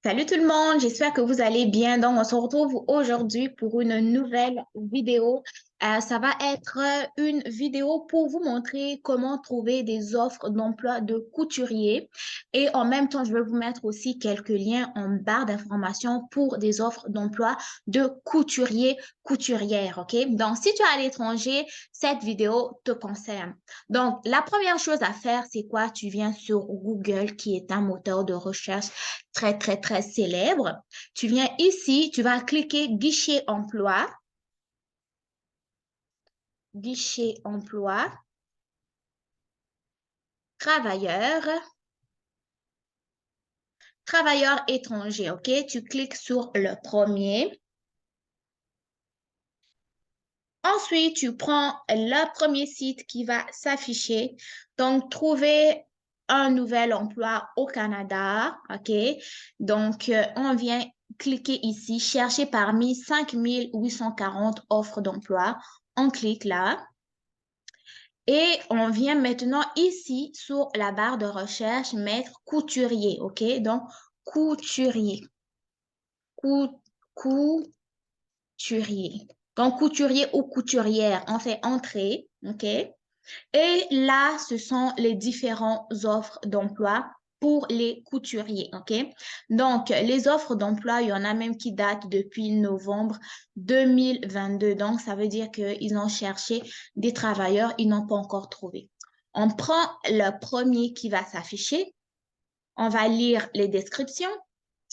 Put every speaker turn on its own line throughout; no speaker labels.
Salut tout le monde, j'espère que vous allez bien. Donc, on se retrouve aujourd'hui pour une nouvelle vidéo. Ça va être une vidéo pour vous montrer comment trouver des offres d'emploi de couturier. Et en même temps, je vais vous mettre aussi quelques liens en barre d'informations pour des offres d'emploi de couturier, couturière. OK? Donc, si tu es à l'étranger, cette vidéo te concerne. Donc, la première chose à faire, c'est quoi? Tu viens sur Google, qui est un moteur de recherche très célèbre. Tu viens ici, tu vas cliquer guichet emploi, guichet emploi, travailleur, travailleur étranger, OK? Tu cliques sur le premier. Ensuite, tu prends le premier site qui va s'afficher. Donc, trouver un nouvel emploi au Canada, OK? Donc, on vient cliquer ici, chercher parmi 5840 offres d'emploi. On clique là. Et on vient maintenant ici sur la barre de recherche mettre couturier, OK? Donc, couturier, cou- couturier. Donc, couturier ou couturière, on fait entrer, OK? Et là, ce sont les différentes offres d'emploi pour les couturiers, OK? Donc, les offres d'emploi, il y en a même qui datent depuis novembre 2022. Donc, ça veut dire qu'ils ont cherché des travailleurs, ils n'ont pas encore trouvé. On prend le premier qui va s'afficher. On va lire les descriptions.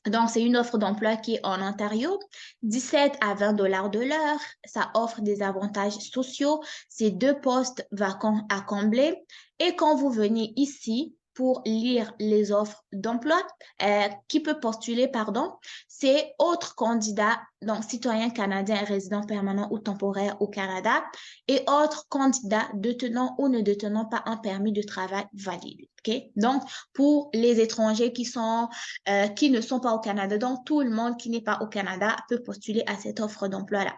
Donc, c'est une offre d'emploi qui est en Ontario, 17 à 20 dollars de l'heure. Ça offre des avantages sociaux. C'est deux postes vacants à combler. Et quand vous venez ici pour lire les offres d'emploi, qui peut postuler, pardon, c'est autres candidats, donc citoyens canadiens résidents permanents ou temporaires au Canada, et autres candidats détenant ou ne détenant pas un permis de travail valide. OK? Donc, pour les étrangers qui ne sont pas au Canada. Donc, tout le monde qui n'est pas au Canada peut postuler à cette offre d'emploi-là.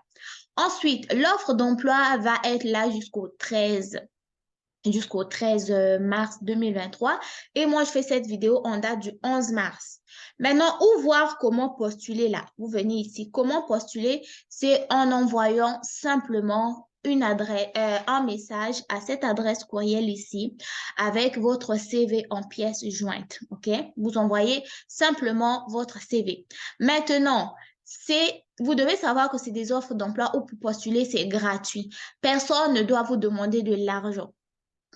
Ensuite, l'offre d'emploi va être là jusqu'au 13 mars 2023. Et moi, je fais cette vidéo en date du 11 mars. Maintenant, où voir comment postuler là? Vous venez ici. Comment postuler? C'est en envoyant simplement un message à cette adresse courriel ici avec votre CV en pièce jointe. OK? Vous envoyez simplement votre CV. Maintenant, vous devez savoir que c'est des offres d'emploi où pour postuler, c'est gratuit. Personne ne doit vous demander de l'argent.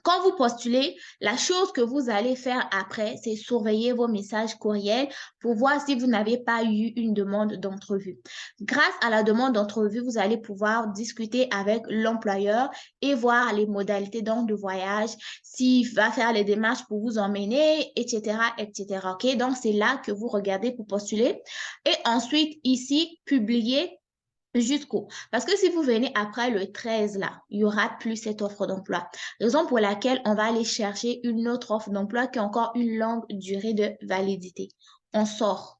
Quand vous postulez, la chose que vous allez faire après, c'est surveiller vos messages courriels pour voir si vous n'avez pas eu une demande d'entrevue. Grâce à la demande d'entrevue, vous allez pouvoir discuter avec l'employeur et voir les modalités donc de voyage, s'il va faire les démarches pour vous emmener, etc., etc. OK? Donc, c'est là que vous regardez pour postuler. Et ensuite, ici, publier jusqu'au. Parce que si vous venez après le 13, là, il y aura plus cette offre d'emploi. Raison pour laquelle on va aller chercher une autre offre d'emploi qui a encore une longue durée de validité. On sort.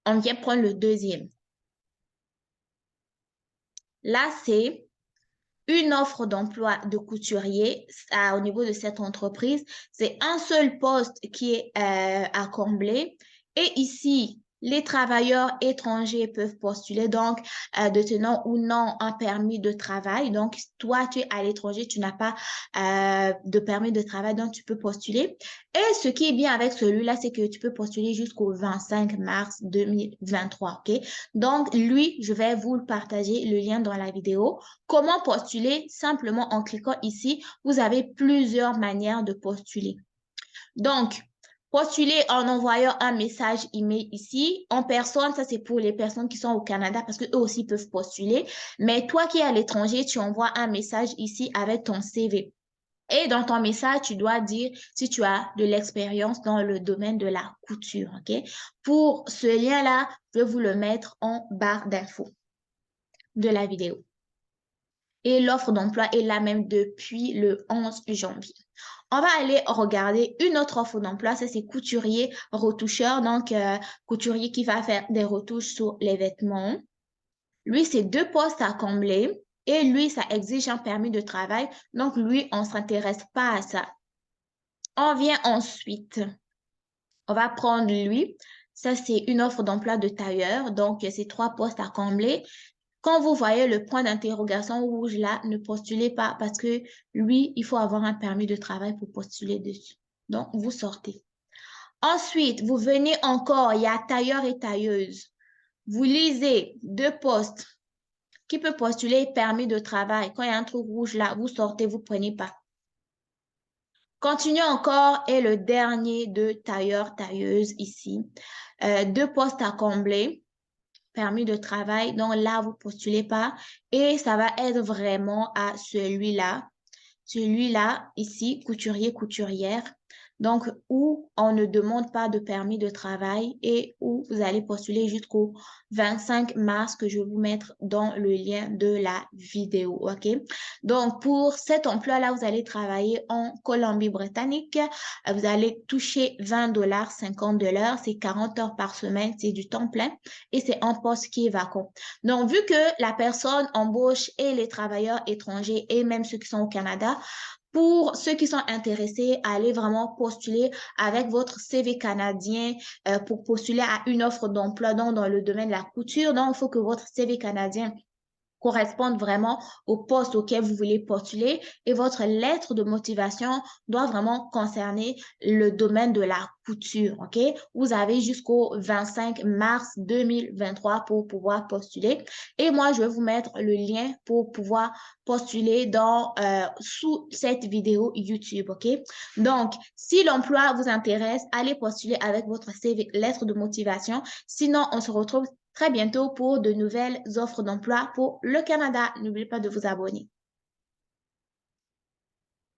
On vient prendre le deuxième. Là, c'est une offre d'emploi de couturier au niveau de cette entreprise. C'est un seul poste qui est à combler. Et ici, les travailleurs étrangers peuvent postuler, donc détenant ou non un permis de travail. Donc, toi, tu es à l'étranger, tu n'as pas de permis de travail, donc tu peux postuler. Et ce qui est bien avec celui-là, c'est que tu peux postuler jusqu'au 25 mars 2023. OK? Donc, lui, je vais vous le partager, le lien dans la vidéo. Comment postuler? Simplement en cliquant ici, vous avez plusieurs manières de postuler. Donc, postuler en envoyant un message email ici. En personne, ça c'est pour les personnes qui sont au Canada parce qu'eux aussi peuvent postuler. Mais toi qui es à l'étranger, tu envoies un message ici avec ton CV. Et dans ton message, tu dois dire si tu as de l'expérience dans le domaine de la couture. OK? Pour ce lien-là, je vais vous le mettre en barre d'infos de la vidéo. Et l'offre d'emploi est la même depuis le 11 janvier. On va aller regarder une autre offre d'emploi, ça c'est couturier retoucheur, donc couturier qui va faire des retouches sur les vêtements. Lui, c'est deux postes à combler et lui, ça exige un permis de travail, donc lui, on ne s'intéresse pas à ça. On vient ensuite On va prendre lui. Ça, c'est une offre d'emploi de tailleur. Donc, c'est 3 postes à combler. Quand vous voyez le point d'interrogation rouge là, ne postulez pas parce que lui, il faut avoir un permis de travail pour postuler dessus. Donc, vous sortez. Ensuite, vous venez encore, il y a tailleur et tailleuse. Vous lisez 2 postes. Qui peut postuler permis de travail? Quand il y a un truc rouge là, vous sortez, vous prenez pas. Continuez encore et le dernier de tailleur, tailleuse ici. 2 postes à combler, permis de travail. Donc là, vous postulez pas et ça va être vraiment à celui-là. Celui-là, ici, couturier, couturière. Donc, où on ne demande pas de permis de travail et où vous allez postuler jusqu'au 25 mars que je vais vous mettre dans le lien de la vidéo, OK? Donc, pour cet emploi-là, vous allez travailler en Colombie-Britannique. Vous allez toucher 20 $, 50 $. C'est 40 heures par semaine, c'est du temps plein et c'est un poste qui est vacant. Donc, vu que la personne embauche et les travailleurs étrangers et même ceux qui sont au Canada, pour ceux qui sont intéressés, allez vraiment postuler avec votre CV canadien pour postuler à une offre d'emploi dans le domaine de la couture. Donc, il faut que votre CV canadien correspondent vraiment au poste auquel vous voulez postuler et votre lettre de motivation doit vraiment concerner le domaine de la couture, OK? Vous avez jusqu'au 25 mars 2023 pour pouvoir postuler et moi, je vais vous mettre le lien pour pouvoir postuler sous cette vidéo YouTube, OK? Donc, si l'emploi vous intéresse, allez postuler avec votre CV, lettre de motivation. Sinon, on se retrouve très bientôt pour de nouvelles offres d'emploi pour le Canada. N'oubliez pas de vous abonner.